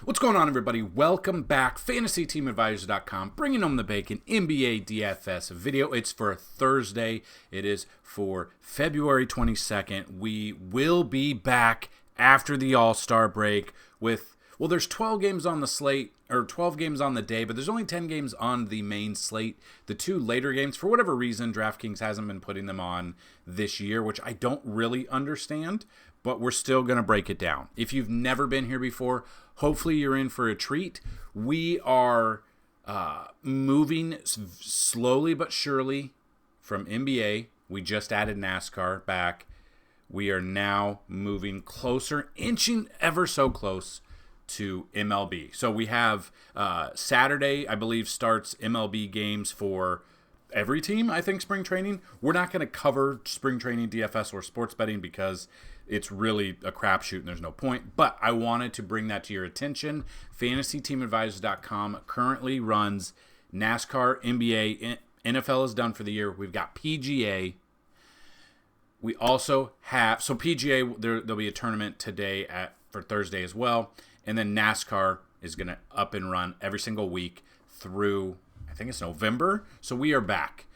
What's going on, everybody? Welcome back. FantasyTeamAdvisors.com, bringing home the bacon NBA DFS video. It's for Thursday. It is for February 22nd. We will be back after the All-Star break with, well, there's 12 games on the slate, or 12 games on the day, but there's only 10 games on the main slate. The two later games, for whatever reason, DraftKings hasn't been putting them on this year, which I don't really understand, but we're still going to break it down. If you've never been here before, hopefully you're in for a treat. We are moving slowly but surely from NBA. We just added NASCAR back. We are now moving closer, inching ever so close to MLB. So we have Saturday, I believe, starts MLB games for every team, I think, spring training. We're not going to cover spring training, DFS, or sports betting because it's really a crapshoot and there's no point. But I wanted to bring that to your attention. FantasyTeamAdvisors.com currently runs NASCAR, NBA, NFL is done for the year. We've got PGA. We also have, so PGA, there'll be a tournament today for Thursday as well. And then NASCAR is going to up and run every single week through, I think it's November. So we are back.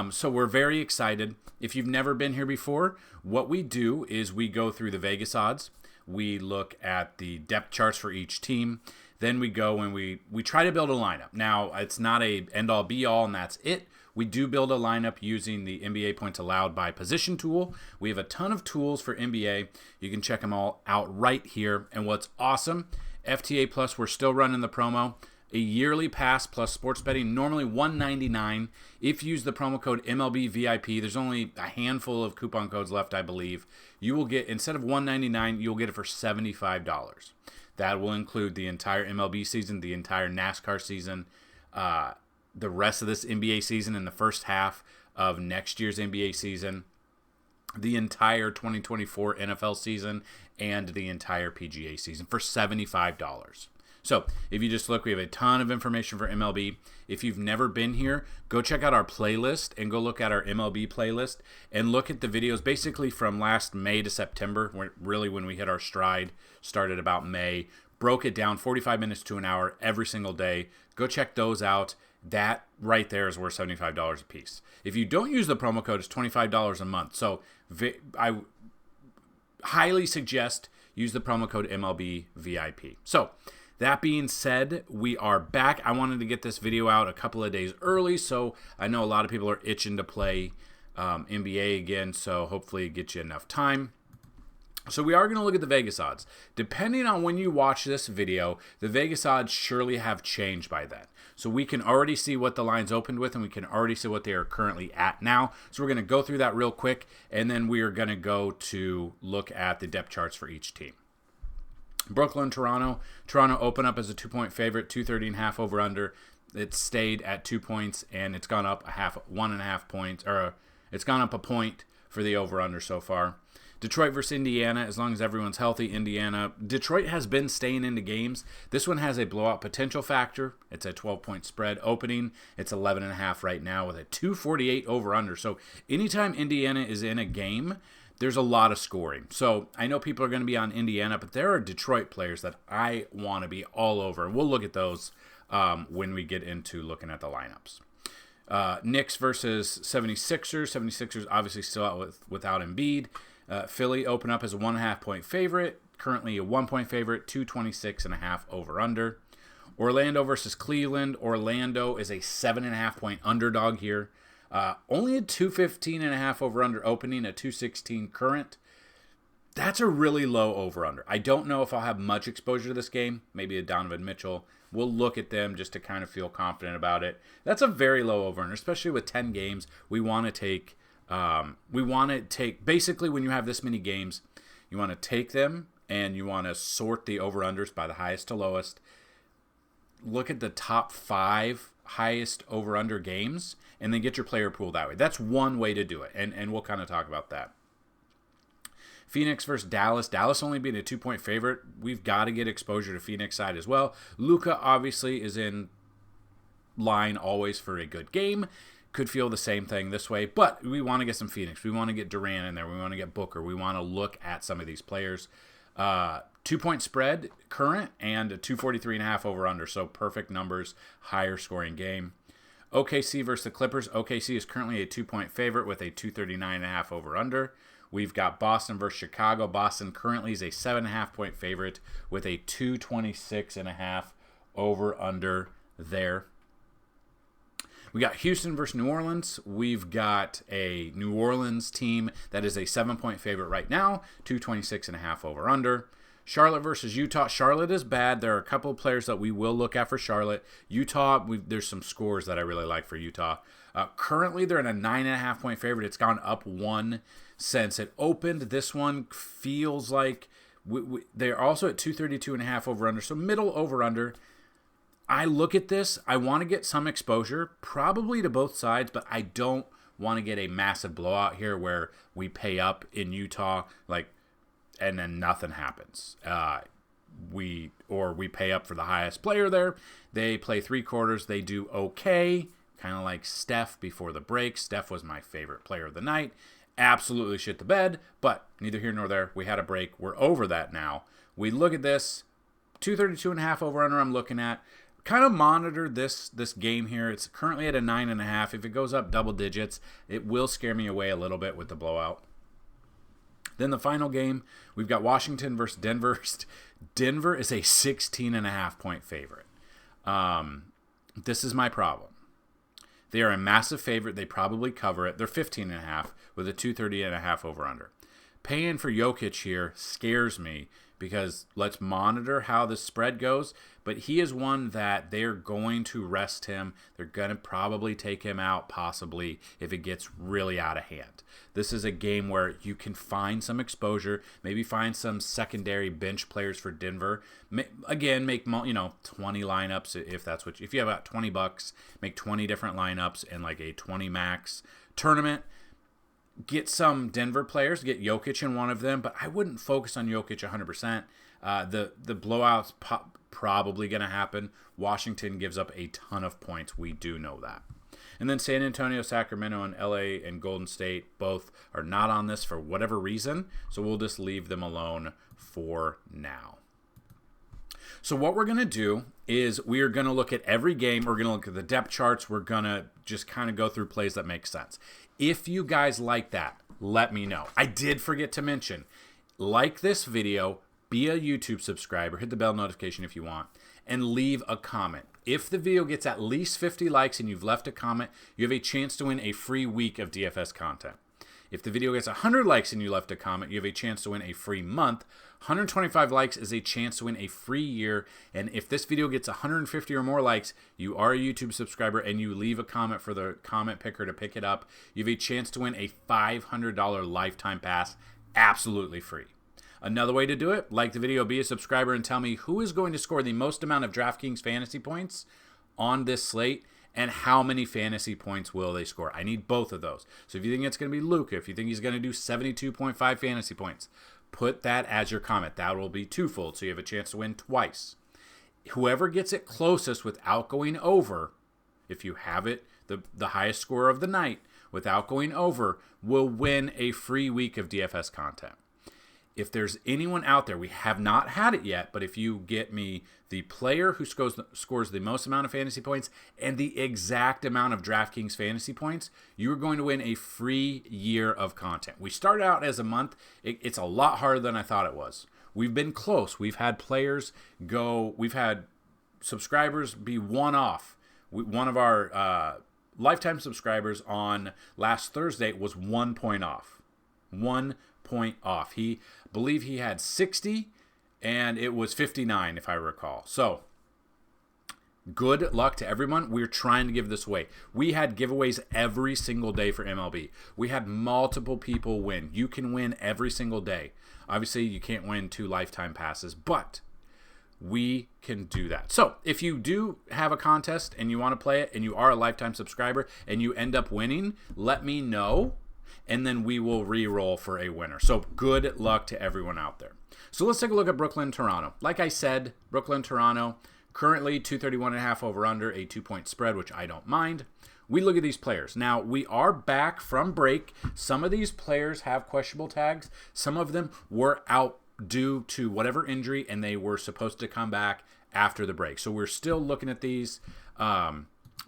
So we're very excited. If you've never been here before, what we do is we go through the Vegas odds. We look at the depth charts for each team. Then we go and we try to build a lineup. Now, it's not a end-all be-all, and that's it. We do build a lineup using the NBA points allowed by position tool. We have a ton of tools for NBA. You can check them all out right here. And what's awesome, FTA Plus, we're still running the promo. A yearly pass plus sports betting, normally $199. If you use the promo code MLBVIP, there's only a handful of coupon codes left, I believe. You will get, instead of $199, you'll get it for $75. That will include the entire MLB season, the entire NASCAR season, the rest of this NBA season, and the first half of next year's NBA season, the entire 2024 NFL season, and the entire PGA season for $75. So if you just look, we have a ton of information for MLB. If you've never been here, go check out our playlist and go look at our MLB playlist and look at the videos basically from last May to September, really when we hit our stride, started about May, broke it down 45 minutes to an hour every single day. Go check those out. That right there is worth $75 a piece. If you don't use the promo code, it's $25 a month. So I highly suggest use the promo code MLBVIP. So that being said, we are back. I wanted to get this video out a couple of days early, so I know a lot of people are itching to play NBA again, so hopefully it gets you enough time. So we are going to look at the Vegas odds. Depending on when you watch this video, the Vegas odds surely have changed by then. So we can already see what the lines opened with, and we can already see what they are currently at now. So we're going to go through that real quick, and then we are going to go to look at the depth charts for each team. Brooklyn, Toronto. Toronto opened up as a 2-point favorite, 230.5 over under. It stayed at 2 points, and it's gone up 1.5 points, or it's gone up a point for the over under so far. Detroit versus Indiana, as long as everyone's healthy, Indiana. Detroit has been staying into games. This one has a blowout potential factor. It's a 12-point spread opening. It's 11.5 right now with a 248 over under. So anytime Indiana is in a game, there's a lot of scoring. So I know people are going to be on Indiana, but there are Detroit players that I want to be all over. We'll look at those when we get into looking at the lineups. Knicks versus 76ers. 76ers obviously still out without Embiid. Philly open up as a 1.5 point favorite. Currently a 1 point favorite, 226.5 over under. Orlando versus Cleveland. Orlando is a 7.5 point underdog here. Only a 215.5 over under opening, a 216 current. That's a really low over under. I don't know if I'll have much exposure to this game. Maybe a Donovan Mitchell. We'll look at them just to kind of feel confident about it. That's a very low over under, especially with 10 games. We want to take basically when you have this many games, you want to take them and you want to sort the over unders by the highest to lowest. Look at the top 5 highest over under games and then get your player pool that way. That's one way to do it, and we'll kind of talk about that. Phoenix versus Dallas. Dallas only being a 2-point favorite. We've got to get exposure to Phoenix side as well. Luka obviously is in line always for a good game. Could feel the same thing this way, but we want to get some Phoenix. We want to get Durant in there. We want to get Booker. We want to look at some of these players. 2-point spread current and a 243.5 over under. So perfect numbers, higher scoring game. OKC versus the Clippers. OKC is currently a 2-point favorite with a 239.5 over under. We've got Boston versus Chicago. Boston currently is a 7.5 point favorite with a 226.5 over under there. We got Houston versus New Orleans. We've got a New Orleans team that is a 7-point favorite right now, 226.5 over under. Charlotte versus Utah. Charlotte is bad. There are a couple of players that we will look at for Charlotte. Utah, there's some scores that I really like for Utah. Currently, they're in a 9.5 point favorite. It's gone up 1 since it opened. This one feels like they're also at 232.5 over under, so middle over under. I look at this. I want to get some exposure, probably to both sides, but I don't want to get a massive blowout here where we pay up in Utah, and then nothing happens. We pay up for the highest player there. They play 3 quarters. They do okay, kind of like Steph before the break. Steph was my favorite player of the night. Absolutely shit the bed, but neither here nor there. We had a break. We're over that now. We look at this, 232.5 over under I'm looking at. Kind of monitor this game here. It's currently at a 9.5. If it goes up double digits, it will scare me away a little bit with the blowout. Then the final game, we've got Washington versus Denver. Denver is a 16.5 point favorite. This is my problem. They are a massive favorite. They probably cover it. They're 15.5 with a 230.5 over under. Paying for Jokic here scares me because let's monitor how the spread goes. But he is one that they're going to rest him. They're going to probably take him out, possibly, if it gets really out of hand. This is a game where you can find some exposure, maybe find some secondary bench players for Denver. Again, make 20 lineups if you have about $20, make 20 different lineups and like a 20 max tournament. Get some Denver players, get Jokic in one of them, but I wouldn't focus on Jokic 100%. The blowout's probably going to happen. Washington gives up a ton of points. We do know that. And then San Antonio, Sacramento, and LA and Golden State both are not on this for whatever reason, so we'll just leave them alone for now. So what we're going to do is we are going to look at every game. We're going to look at the depth charts. We're going to just kind of go through plays that make sense. If you guys like that, let me know. I did forget to mention, like this video, be a YouTube subscriber, hit the bell notification if you want, and leave a comment. If the video gets at least 50 likes and you've left a comment, you have a chance to win a free week of DFS content. If the video gets 100 likes and you left a comment, you have a chance to win a free month. 125 likes is a chance to win a free year. And if this video gets 150 or more likes, you are a YouTube subscriber and you leave a comment for the comment picker to pick it up, you have a chance to win a $500 lifetime pass absolutely free. Another way to do it, like the video, be a subscriber, and tell me who is going to score the most amount of DraftKings fantasy points on this slate and how many fantasy points will they score. I need both of those. So if you think it's going to be Luka, if you think he's going to do 72.5 fantasy points, put that as your comment. That will be twofold, so you have a chance to win twice. Whoever gets it closest without going over, if you have it, the highest score of the night without going over, will win a free week of DFS content. If there's anyone out there, we have not had it yet, but if you get me the player who scores the most amount of fantasy points and the exact amount of DraftKings fantasy points, you are going to win a free year of content. We started out as a month. It's a lot harder than I thought it was. We've been close. We've had players we've had subscribers be one off. One of our lifetime subscribers on last Thursday was 1 point off. 1 point off. Believe he had 60 and it was 59 if I recall. So good luck to everyone. We're trying to give this away. We had giveaways every single day for MLB. We had multiple people win. You can win every single day. Obviously you can't win 2 lifetime passes, but we can do that. So if you do have a contest and you want to play it and you are a lifetime subscriber and you end up winning, let me know. And then we will re-roll for a winner. So good luck to everyone out there. So let's take a look at Brooklyn, Toronto. Like I said, Brooklyn, Toronto, currently 231.5 over under, a 2-point spread, which I don't mind. We look at these players. Now, we are back from break. Some of these players have questionable tags. Some of them were out due to whatever injury, and they were supposed to come back after the break. So we're still looking at these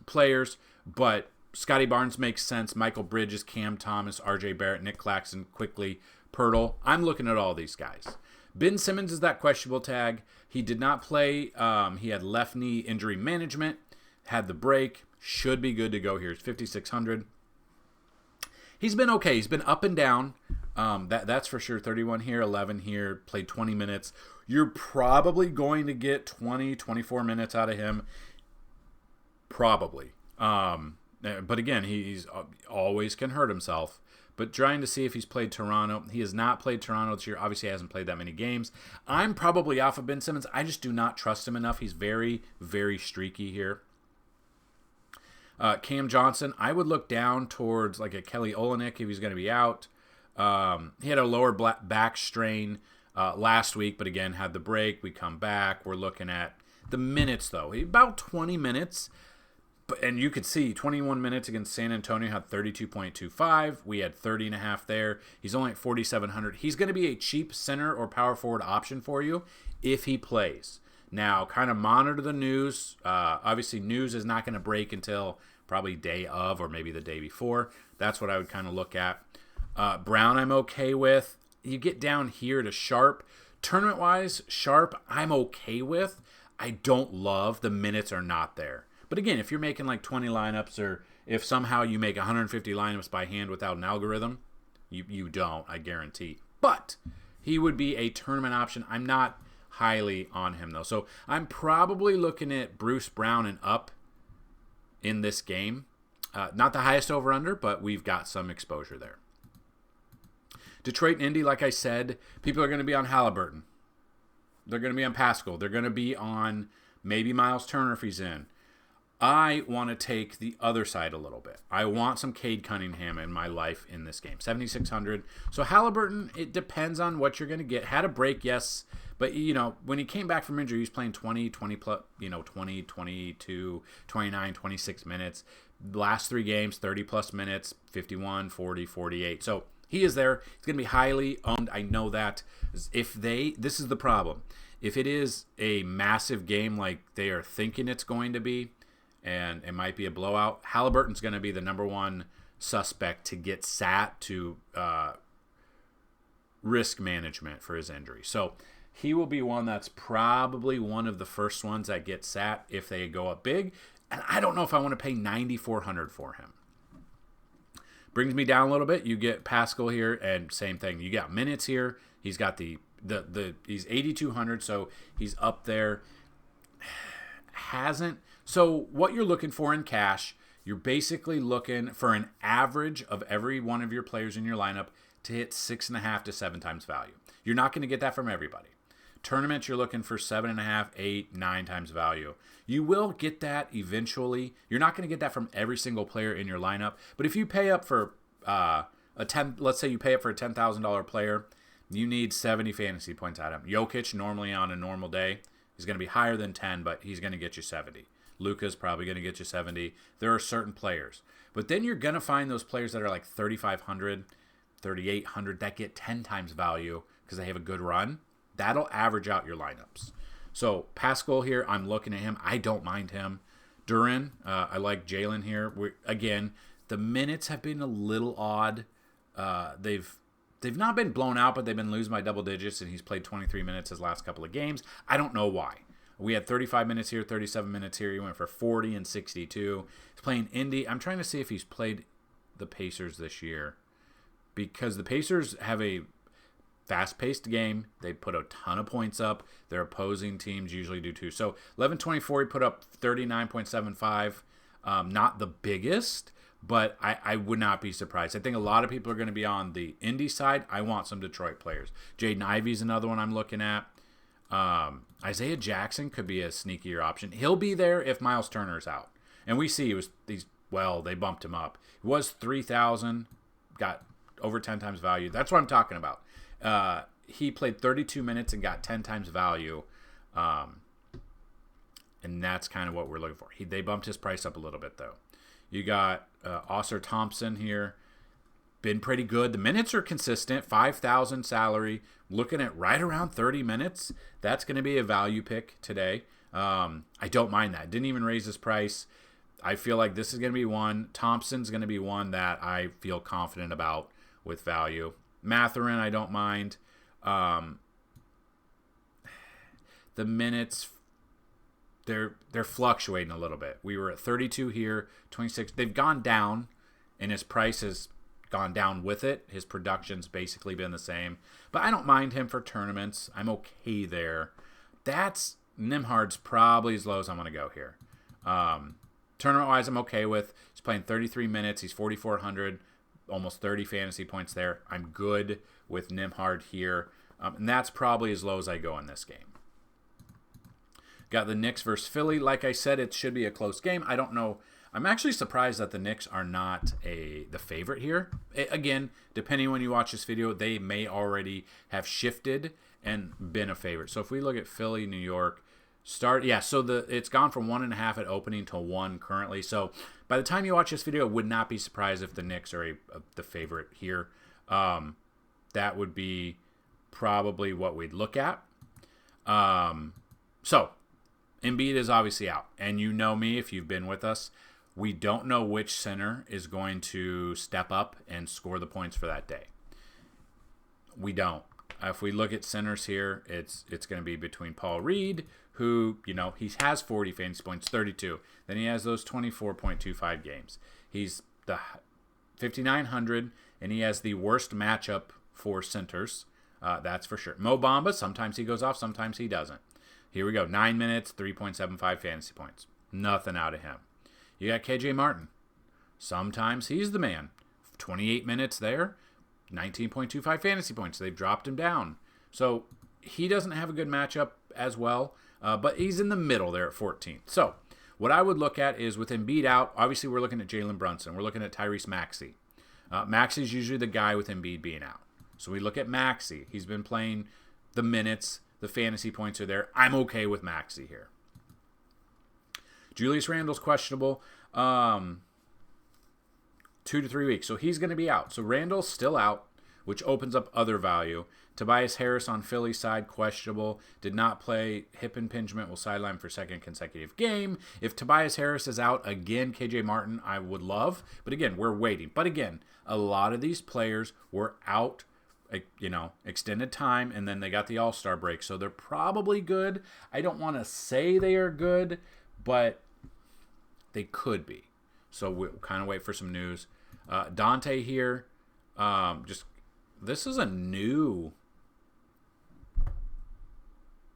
players, but Scotty Barnes makes sense. Michael Bridges, Cam Thomas, R.J. Barrett, Nick Claxton, quickly, Pirtle. I'm looking at all these guys. Ben Simmons is that questionable tag. He did not play. He had left knee injury management, had the break, should be good to go here. It's 5,600. He's been okay. He's been up and down. That's for sure. 31 here, 11 here, played 20 minutes. You're probably going to get 20, 24 minutes out of him. Probably. But again, he's always can hurt himself. But trying to see if he's played Toronto. He has not played Toronto this year. Obviously, he hasn't played that many games. I'm probably off of Ben Simmons. I just do not trust him enough. He's very, very streaky here. Cam Johnson, I would look down towards like a Kelly Olynyk if he's going to be out. He had a lower back strain last week, but again, had the break. We come back. We're looking at the minutes, though. About 20 minutes. And you could see 21 minutes against San Antonio, had 32.25. We had 30.5 there. He's only at 4,700. He's going to be a cheap center or power forward option for you if he plays. Now, kind of monitor the news. Obviously, news is not going to break until probably day of or maybe the day before. That's what I would kind of look at. Brown, I'm okay with. You get down here to Sharp. Tournament-wise, Sharp, I'm okay with. I don't love. The minutes are not there. But again, if you're making like 20 lineups or if somehow you make 150 lineups by hand without an algorithm, you don't, I guarantee. But he would be a tournament option. I'm not highly on him, though. So I'm probably looking at Bruce Brown and up in this game. Not the highest over-under, but we've got some exposure there. Detroit and Indy, like I said, people are going to be on Halliburton. They're going to be on Pascal. They're going to be on maybe Miles Turner if he's in. I want to take the other side a little bit. I want some Cade Cunningham in my life in this game. 7,600. So Halliburton, it depends on what you're going to get. Had a break, yes. But, when he came back from injury, he was playing 20 plus, 20, 22, 29, 26 minutes. Last 3 games, 30 plus minutes, 51, 40, 48. So he is there. He's going to be highly owned. I know that. This is the problem. If it is a massive game like they are thinking it's going to be, and it might be a blowout, Halliburton's going to be the number one suspect to get sat to risk management for his injury. So he will be one that's probably one of the first ones that get sat if they go up big. And I don't know if I want to pay $9,400 for him. Brings me down a little bit. You get Pascal here, and same thing. You got minutes here. He's got he's 8,200, so he's up there. So what you're looking for in cash, you're basically looking for an average of every one of your players in your lineup to hit 6.5 to 7 times value. You're not going to get that from everybody. Tournaments, you're looking for 7.5, 8, 9 times value. You will get that eventually. You're not going to get that from every single player in your lineup. But if you pay up for let's say you pay up for a $10,000 player, you need 70 fantasy points out of him. Jokic, normally on a normal day, he's going to be higher than 10, but he's going to get you 70. Luka's probably going to get you 70. There are certain players. But then you're going to find those players that are like 3,500, 3,800 that get 10 times value because they have a good run. That'll average out your lineups. So Pascal here, I'm looking at him. I don't mind him. Duran, I like Jalen here. Again, the minutes have been a little odd. They've not been blown out, but they've been losing by double digits, and he's played 23 minutes his last couple of games. I don't know why. We had 35 minutes here, 37 minutes here. He went for 40 and 62. He's playing Indy. I'm trying to see if he's played the Pacers this year because the Pacers have a fast-paced game. They put a ton of points up. Their opposing teams usually do too. So 11-24, he put up 39.75. Not the biggest, but I would not be surprised. I think a lot of people are going to be on the Indy side. I want some Detroit players. Jaden Ivey's another one I'm looking at. Isaiah Jackson could be a sneakier option. He'll be there if Miles Turner's out. And we see they bumped him up. It was 3,000, got over 10 times value. That's what I'm talking about. He played 32 minutes and got 10 times value. And that's kind of what we're looking for. They bumped his price up a little bit, though. You got Oscar Thompson here. been pretty good. The minutes are consistent, 5,000 salary. Looking at right around 30 minutes, that's going to be a value pick today. I don't mind that. Didn't even raise his price. I feel like this is going to be one. Thompson's going to be one that I feel confident about with value. Matherin, I don't mind. The minutes, they're fluctuating a little bit. We were at 32 here, 26. They've gone down, and his price has gone down with it. His production's basically been the same. But I don't mind him for tournaments. I'm okay there. That's Nimhard's probably as low as I'm going to go here. Tournament-wise, I'm okay with. He's playing 33 minutes. He's 4,400, almost 30 fantasy points there. I'm good with Nimhard here. And that's probably as low as I go in this game. Got the Knicks versus Philly. Like I said, it should be a close game. I don't know. I'm actually surprised that the Knicks are not the favorite here. Again, depending when you watch this video, they may already have shifted and been a favorite. So if we look at Philly, New York, so it's gone from 1.5 at opening to 1 currently. So by the time you watch this video, I would not be surprised if the Knicks are the favorite here. That would be probably what we'd look at. So Embiid is obviously out. And you know me if you've been with us. We don't know which center is going to step up and score the points for that day. We don't. If we look at centers here, it's going to be between Paul Reed, who, he has 40 fantasy points, 32. Then he has those 24.25 games. He's the 5,900, and he has the worst matchup for centers. That's for sure. Mo Bamba, sometimes he goes off, sometimes he doesn't. Here we go. 9 minutes, 3.75 fantasy points. Nothing out of him. You got KJ Martin. Sometimes he's the man. 28 minutes there, 19.25 fantasy points. They've dropped him down. So he doesn't have a good matchup as well, but he's in the middle there at 14th. So what I would look at is with Embiid out, obviously we're looking at Jalen Brunson. We're looking at Tyrese Maxey. Maxey's usually the guy with Embiid being out. So we look at Maxey. He's been playing the minutes. The fantasy points are there. I'm okay with Maxey here. Julius Randle's questionable 2 to 3 weeks. So he's going to be out. So Randle's still out, which opens up other value. Tobias Harris on Philly's side, questionable. Did not play. Hip impingement, will sideline for second consecutive game. If Tobias Harris is out again, KJ Martin, I would love. But again, we're waiting. But again, a lot of these players were out, extended time, and then they got the All-Star break. So they're probably good. I don't want to say they are good, but they could be. So we'll kind of wait for some news. Dante here. This is a new.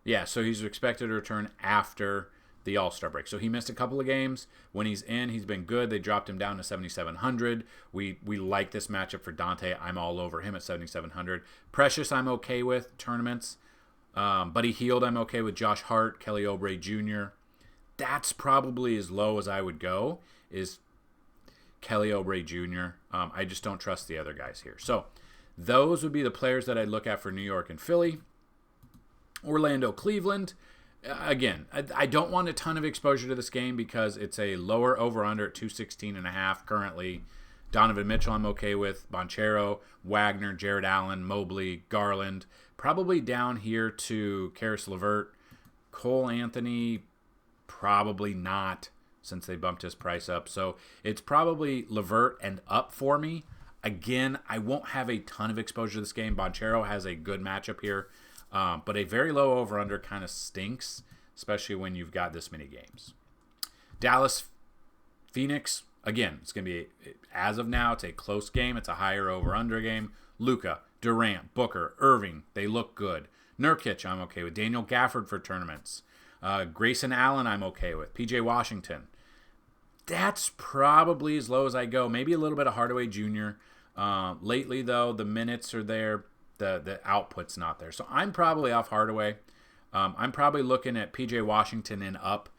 Yeah, so he's expected to return after the All-Star break. So he missed a couple of games. When he's in, he's been good. They dropped him down to 7,700. We like this matchup for Dante. I'm all over him at 7,700. Precious, I'm okay with tournaments. Buddy Hield, I'm okay with. Josh Hart, Kelly Oubre Jr. That's probably as low as I would go, is Kelly Oubre Jr. I just don't trust the other guys here. So those would be the players that I'd look at for New York and Philly. Orlando, Cleveland. Again, I don't want a ton of exposure to this game because it's a lower over-under at 216.5 currently. Donovan Mitchell I'm okay with. Banchero, Wagner, Jared Allen, Mobley, Garland. Probably down here to Karis LeVert. Cole Anthony, probably not, since they bumped his price up. So it's probably LeVert and up for me. Again, I won't have a ton of exposure to this game. Banchero has a good matchup here. But a very low over-under kind of stinks, especially when you've got this many games. Dallas, Phoenix, again, it's going to be, as of now, it's a close game. It's a higher over-under game. Luka, Durant, Booker, Irving, they look good. Nurkic, I'm okay with. Daniel Gafford for tournaments. Grayson Allen, I'm okay with. PJ Washington. That's probably as low as I go. Maybe a little bit of Hardaway Jr. Lately, though, the minutes are there. The output's not there. So I'm probably off Hardaway. I'm probably looking at PJ Washington and up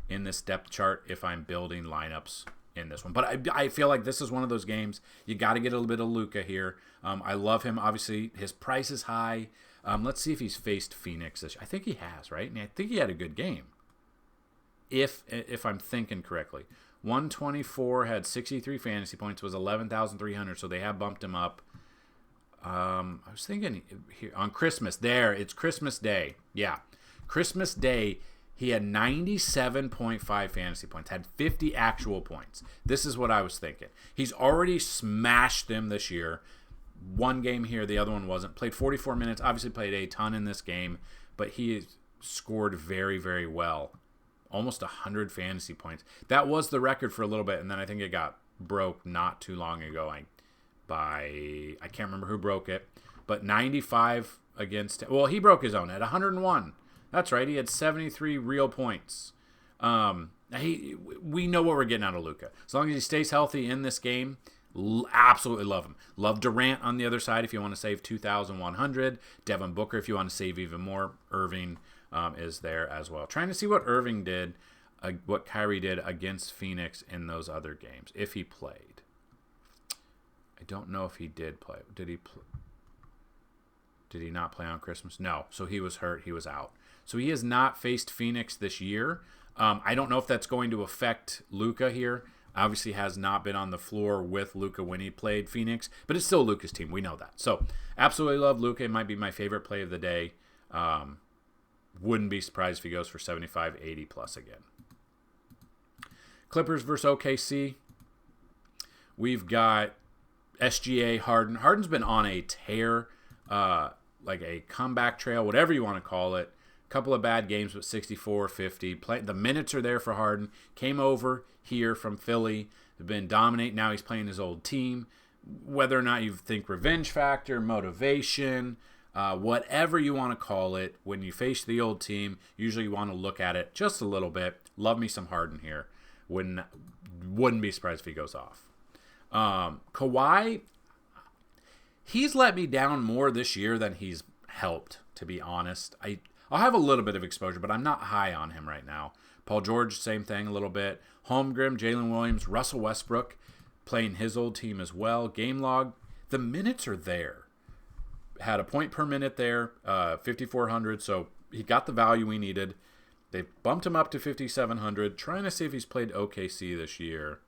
in this depth chart if I'm building lineups in this one. But I feel like this is one of those games you got to get a little bit of Luka here. I love him. Obviously, his price is high. Let's see if he's faced Phoenix this year. I think he has, right? And I think he had a good game. If I'm thinking correctly. 124, had 63 fantasy points, was 11,300, so they have bumped him up. I was thinking here on Christmas. It's Christmas Day. Yeah. Christmas Day, he had 97.5 fantasy points, had 50 actual points. This is what I was thinking. He's already smashed them this year. One game here, the other one wasn't. Played 44 minutes, obviously played a ton in this game, but he scored very, very well. Almost 100 fantasy points. That was the record for a little bit, and then I think it got broke not too long ago. I can't remember who broke it, but 95 against. Well, he broke his own at 101. That's right. He had 73 real points. We know what we're getting out of Luka. As long as he stays healthy in this game, absolutely love him. Love Durant on the other side if you want to save 2,100. Devin Booker if you want to save even more. Irving is there as well. Trying to see what Irving did, what Kyrie did against Phoenix in those other games if he played. I don't know if he did play. Did he not play on Christmas? No. So he was hurt. He was out. So he has not faced Phoenix this year. I don't know if that's going to affect Luka here. Obviously has not been on the floor with Luka when he played Phoenix, but it's still Luka's team. We know that. So absolutely love Luka. It might be my favorite play of the day. Wouldn't be surprised if he goes for 75, 80 plus again. Clippers versus OKC. We've got SGA Harden. Harden's been on a tear, like a comeback trail, whatever you want to call it. Couple of bad games, but 64, 50. The minutes are there for Harden. Came over here from Philly. They've been dominating. Now he's playing his old team. Whether or not you think revenge factor, motivation, whatever you want to call it, when you face the old team, usually you want to look at it just a little bit. Love me some Harden here. Wouldn't be surprised if he goes off. Kawhi, he's let me down more this year than he's helped, to be honest. I'll have a little bit of exposure, but I'm not high on him right now. Paul George, same thing a little bit. Holmgren, Jalen Williams, Russell Westbrook playing his old team as well. Game log, the minutes are there. Had a point per minute there, 5,400, so he got the value we needed. They bumped him up to 5,700, trying to see if he's played OKC this year.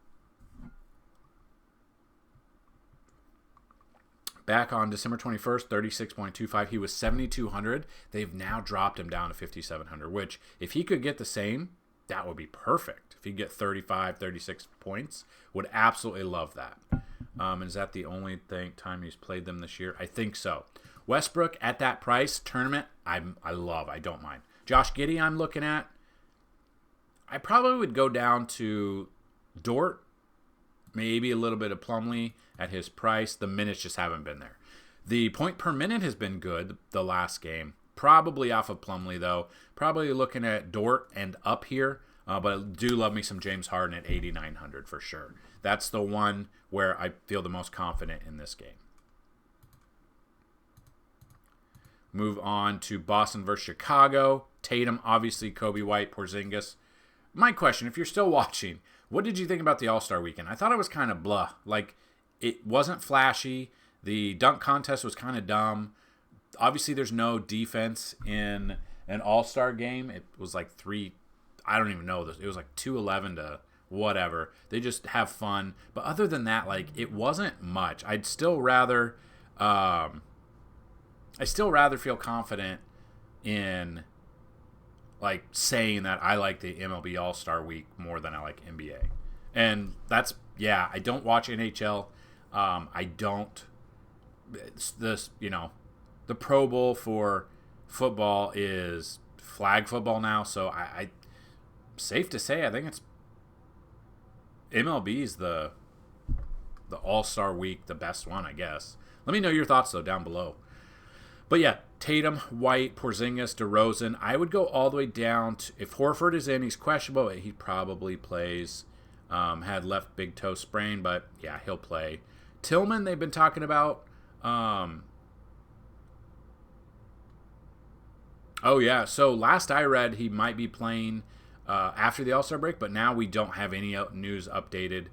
Back on December 21st, 36.25. He was 7,200. They've now dropped him down to 5,700, which if he could get the same, that would be perfect. If he could get 35, 36 points, would absolutely love that. And is that the only time he's played them this year? I think so. Westbrook at that price, tournament, I love. I don't mind. Josh Giddey I'm looking at. I probably would go down to Dort, maybe a little bit of Plumlee at his price. The minutes just haven't been there. The point per minute has been good the last game. Probably off of Plumlee, though. Probably looking at Dort and up here. But I do love me some James Harden at 8,900 for sure. That's the one where I feel the most confident in this game. Move on to Boston versus Chicago. Tatum, obviously, Kobe White, Porzingis. My question, if you're still watching, what did you think about the All-Star Weekend? I thought it was kind of blah. Like, it wasn't flashy. The dunk contest was kind of dumb. Obviously, there's no defense in an All-Star game. It was like I don't even know. It was like 211 to whatever. They just have fun. But other than that, like, it wasn't much. I'd still rather feel confident in like saying that I like the MLB All-Star Week more than I like NBA. And that's, yeah, I don't watch NHL. I don't, the Pro Bowl for football is flag football now. So I safe to say, I think it's MLB's the All-Star Week, the best one, I guess. Let me know your thoughts, though, down below. But yeah, Tatum, White, Porzingis, DeRozan. I would go all the way down to, if Horford is in, he's questionable. He probably plays. Had left big toe sprain, but yeah, he'll play. Tillman, they've been talking about. Oh yeah, so last I read, he might be playing after the All-Star break, but now we don't have any news updated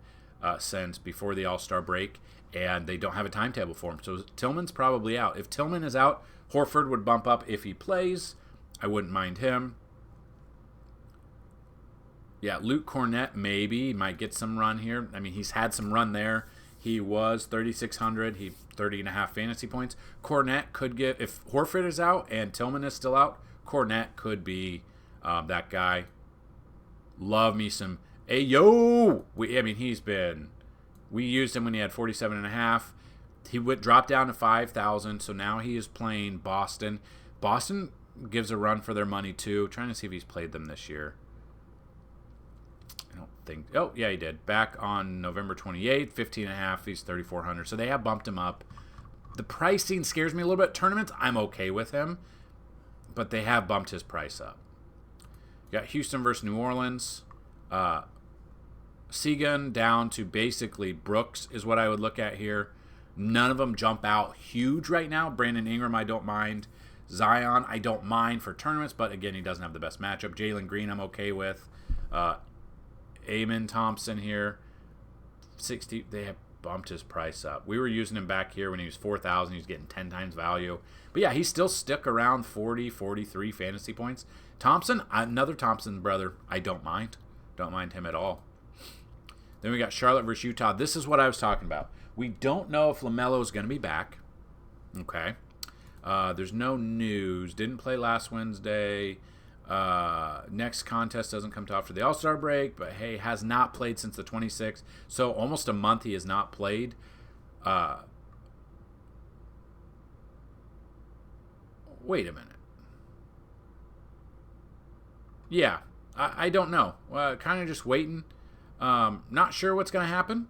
since before the All-Star break. And they don't have a timetable for him. So Tillman's probably out. If Tillman is out, Horford would bump up if he plays. I wouldn't mind him. Yeah, Luke Cornett, maybe. He might get some run here. I mean, he's had some run there. He was 3,600. He 30.5 fantasy points. Cornett could get, if Horford is out and Tillman is still out, Cornett could be that guy. Love me some. Hey, yo! We used him when he had 47.5. He dropped down to 5,000, so now he is playing Boston. Boston gives a run for their money, too. Trying to see if he's played them this year. I don't think. Oh, yeah, he did. Back on November 28th, 15.5. He's 3,400. So they have bumped him up. The pricing scares me a little bit. Tournaments, I'm okay with him, but they have bumped his price up. You got Houston versus New Orleans. Seagun down to basically Brooks is what I would look at here. None of them jump out huge right now. Brandon Ingram, I don't mind. Zion, I don't mind for tournaments, but again, he doesn't have the best matchup. Jalen Green, I'm okay with. Amen Thompson here, 60. They have bumped his price up. We were using him back here when he was 4,000. He was getting 10 times value. But yeah, he's still stuck around 40, 43 fantasy points. Thompson, another Thompson brother, I don't mind. Don't mind him at all. Then we got Charlotte versus Utah. This is what I was talking about. We don't know if LaMelo is going to be back. Okay. There's no news. Didn't play last Wednesday. Next contest doesn't come to after the All-Star break, but hey, has not played since the 26th. So almost a month he has not played. Wait a minute. Yeah, I don't know. Kind of just waiting. Not sure what's going to happen.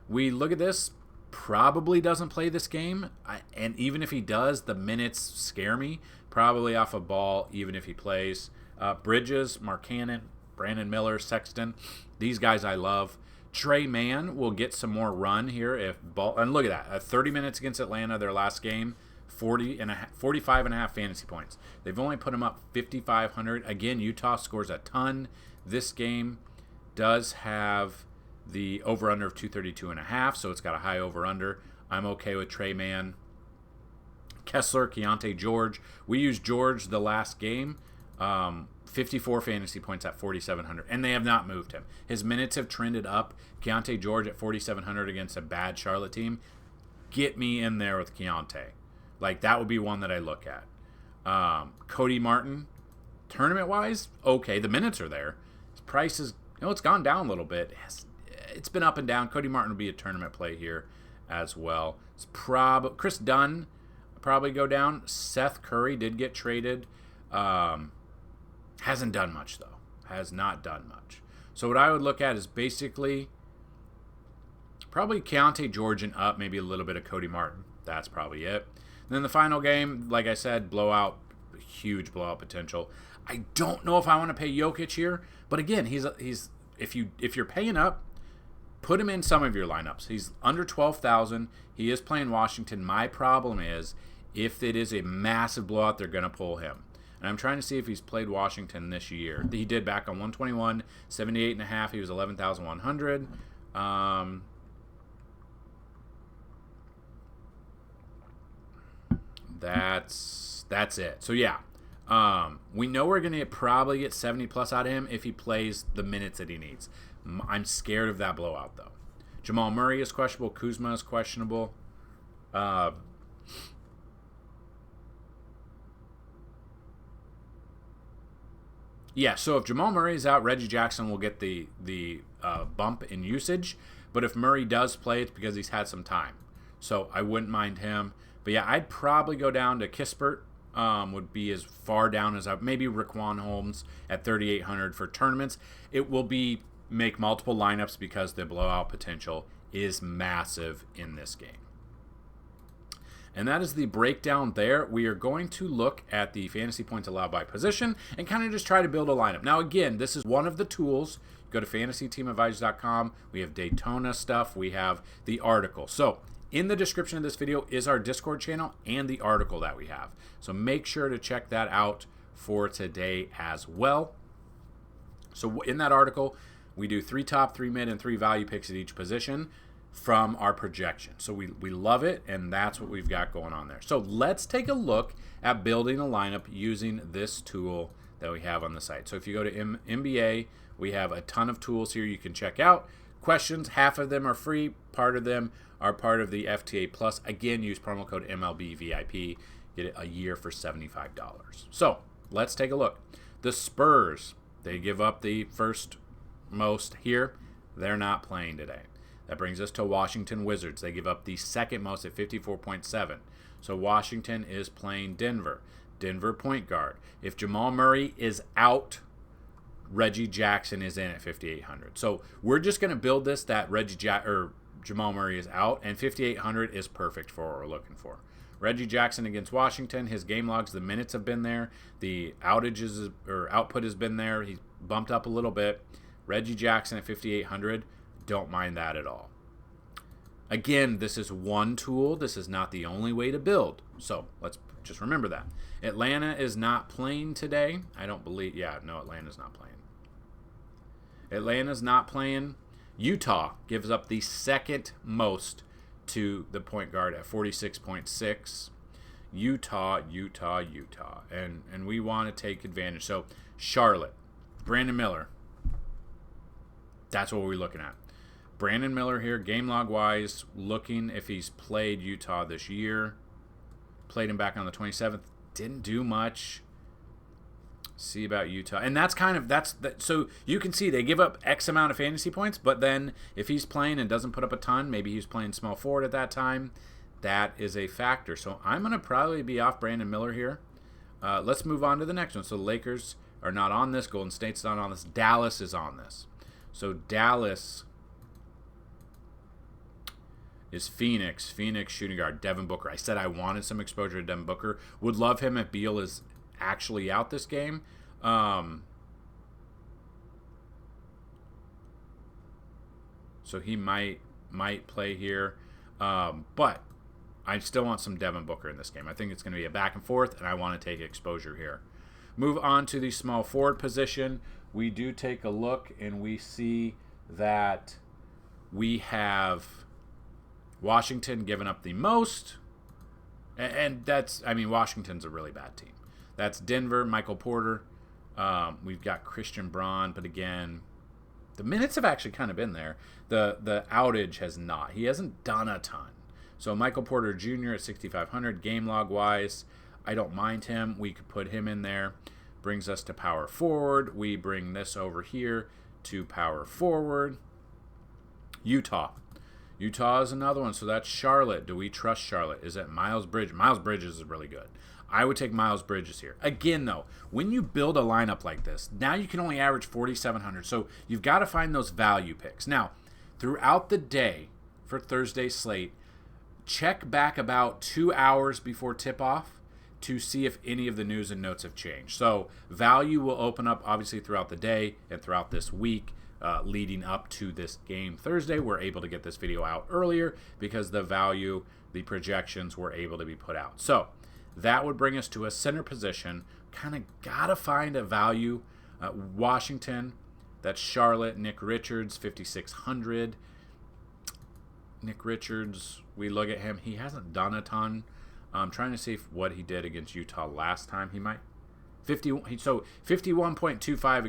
We look at this. Probably doesn't play this game. And even if he does, the minutes scare me. Probably off a ball, even if he plays. Bridges, Markkanen, Brandon Miller, Sexton. These guys I love. Trey Mann will get some more run here if ball. And look at that. 30 minutes against Atlanta, their last game. 45.5 fantasy points. They've only put him up 5,500. Again, Utah scores a ton. This game does have the over-under of 232.5, so it's got a high over-under. I'm okay with Trey Mann. Kessler, Keontae George. We used George the last game. 54 fantasy points at 4,700, and they have not moved him. His minutes have trended up. Keontae George at 4,700 against a bad Charlotte team. Get me in there with Keontae. Like, that would be one that I look at. Cody Martin, tournament-wise, okay. The minutes are there. His price is, it's gone down a little bit. It's been up and down. Cody Martin will be a tournament play here as well. It's Chris Dunn probably go down. Seth Curry did get traded. Hasn't done much, though. Has not done much. So what I would look at is basically probably Keontae George and up, maybe a little bit of Cody Martin. That's probably it. And then the final game, like I said, blowout, huge blowout potential. I don't know if I want to pay Jokic here, but again, he's if you're paying up, put him in some of your lineups. He's under 12,000. He is playing Washington. My problem is if it is a massive blowout, they're going to pull him. And I'm trying to see if he's played Washington this year. He did back on 121, 78.5. He was 11,100. That's it. So yeah, we know we're gonna probably get 70 plus out of him if he plays the minutes that he needs. I'm scared of that blowout though. Jamal Murray is questionable. Kuzma is questionable. Yeah, so if Jamal Murray is out, Reggie Jackson will get the bump in usage. But if Murray does play, it's because he's had some time. So I wouldn't mind him. But yeah, I'd probably go down to Kispert. Would be as far down as maybe Raquan Holmes at 3,800 for tournaments. It will be make multiple lineups because the blowout potential is massive in this game. And that is the breakdown there. We are going to look at the fantasy points allowed by position and kind of just try to build a lineup. Now, again, this is one of the tools. Go to FantasyTeamAdvisors.com. We have Daytona stuff. We have the article. So in the description of this video is our Discord channel and the article that we have. So make sure to check that out for today as well. So in that article, we do 3 top, 3 mid, and 3 value picks at each position from our projection. So we love it, and that's what we've got going on there. So let's take a look at building a lineup using this tool that we have on the site. So if you go to NBA, we have a ton of tools here you can check out. Questions, half of them are free. Part of them are part of the FTA Plus. Again, use promo code MLBVIP. Get it a year for $75. So let's take a look. The Spurs, they give up the first most here. They're not playing today. That brings us to Washington Wizards. They give up the second most at 54.7. So Washington is playing Denver. Denver point guard. If Jamal Murray is out, Reggie Jackson is in at 5,800. So we're just going to build this that Jamal Murray is out, and 5,800 is perfect for what we're looking for. Reggie Jackson against Washington, his game logs, the minutes have been there. The outages or output has been there. He's bumped up a little bit. Reggie Jackson at 5,800, don't mind that at all. Again, this is one tool. This is not the only way to build. So let's just remember that. Atlanta is not playing today. I don't believe, Atlanta's not playing. Atlanta's not playing. Utah gives up the second most to the point guard at 46.6. Utah. And we want to take advantage. So Charlotte, Brandon Miller. That's what we're looking at. Brandon Miller here, game log wise, looking if he's played Utah this year. Played him back on the 27th. Didn't do much. See about Utah. And so you can see they give up X amount of fantasy points, but then if he's playing and doesn't put up a ton, maybe he's playing small forward at that time, that is a factor. So I'm going to probably be off Brandon Miller here. Let's move on to the next one. So the Lakers are not on this. Golden State's not on this. Dallas is on this. So Dallas is Phoenix shooting guard, Devin Booker. I said I wanted some exposure to Devin Booker. Would love him if Beal is actually out this game. So he might play here. But I still want some Devin Booker in this game. I think it's going to be a back and forth, and I want to take exposure here. Move on to the small forward position. We do take a look, and we see that we have Washington giving up the most. And Washington's a really bad team. That's Denver, Michael Porter. We've got Christian Braun, but again, the minutes have actually kind of been there. The outage has not. He hasn't done a ton. So Michael Porter Jr. at 6,500, game log wise, I don't mind him. We could put him in there. Brings us to power forward. We bring this over here to power forward. Utah is another one. So that's Charlotte. Do we trust Charlotte? Is it Miles Bridges? Miles Bridges is really good. I would take Miles Bridges here. Again, though, when you build a lineup like this, now you can only average 4,700. So you've got to find those value picks. Now, throughout the day for Thursday's slate, check back about 2 hours before tip-off to see if any of the news and notes have changed. So value will open up, obviously, throughout the day and throughout this week. Leading up to this game Thursday, we're able to get this video out earlier because the projections were able to be put out. So that would bring us to a center position. Kind of got to find a value. Washington, that's Charlotte. Nick Richards, 5,600. Nick Richards, we look at him. He hasn't done a ton. I'm trying to see what he did against Utah last time. He might 51.25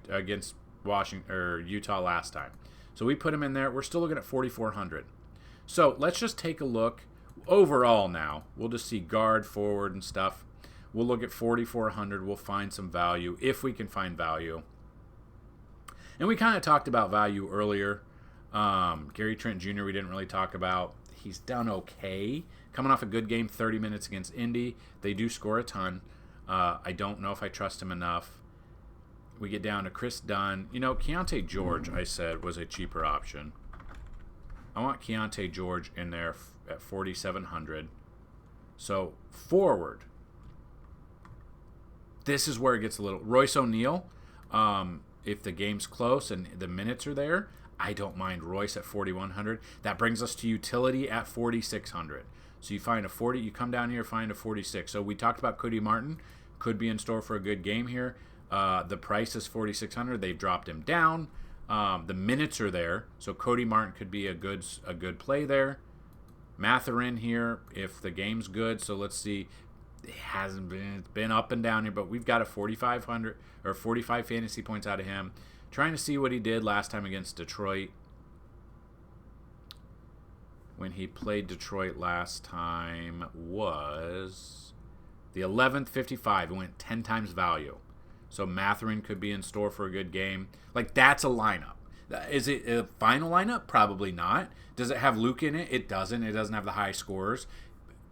against Washington or Utah last time. So we put him in there. We're still looking at 4,400. So let's just take a look overall now. We'll just see guard, forward, and stuff. We'll look at 4,400. We'll find some value if we can find value. And we kind of talked about value earlier. Gary Trent Jr. we didn't really talk about. He's done okay. Coming off a good game, 30 minutes against Indy. They do score a ton. I don't know if I trust him enough. We get down to Chris Dunn. Keontae George, I said, was a cheaper option. I want Keontae George in there at 4,700. So, forward. This is where it gets a little... Royce O'Neal, if the game's close and the minutes are there, I don't mind Royce at 4,100. That brings us to utility at 4,600. So you find a 40, you come down here, find a 46. So we talked about Cody Martin. Could be in store for a good game here. The price is 4,600. They've dropped him down. The minutes are there, so Cody Martin could be a good play there. Matherin here if the game's good. So let's see. It hasn't been. It's been up and down here, but we've got a 4,500 or 45 fantasy points out of him. Trying to see what he did last time against Detroit. When he played Detroit last time was the 11th 55. It went 10 times value. So Mathurin could be in store for a good game. Like, that's a lineup. Is it a final lineup? Probably not. Does it have Luke in it? It doesn't. It doesn't have the high scorers.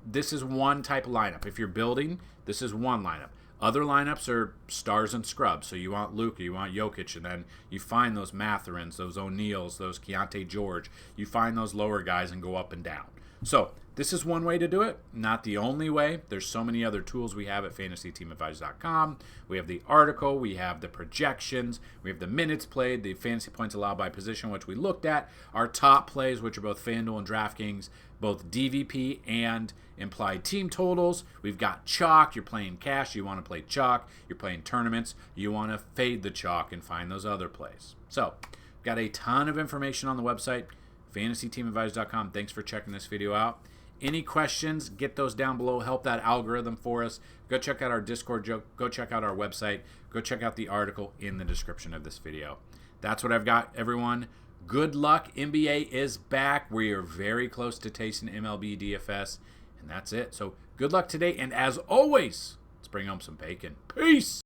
This is one type of lineup. If you're building, this is one lineup. Other lineups are stars and scrubs. So you want Luka, you want Jokic, and then you find those Mathurins, those O'Neals, those Keontae George. You find those lower guys and go up and down. So this is one way to do it. Not the only way. There's so many other tools we have at FantasyTeamAdvisors.com. We have the article. We have the projections. We have the minutes played, the fantasy points allowed by position, which we looked at. Our top plays, which are both Fanduel and DraftKings, both DVP and implied team totals. We've got chalk. You're playing cash. You want to play chalk. You're playing tournaments. You want to fade the chalk and find those other plays. So we've got a ton of information on the website, FantasyTeamAdvisors.com. Thanks for checking this video out. Any questions, get those down below. Help that algorithm for us. Go check out our Discord. Go check out our website. Go check out the article in the description of this video. That's what I've got, everyone. Good luck. NBA is back. We are very close to tasting MLB DFS. And that's it. So good luck today. And as always, let's bring home some bacon. Peace.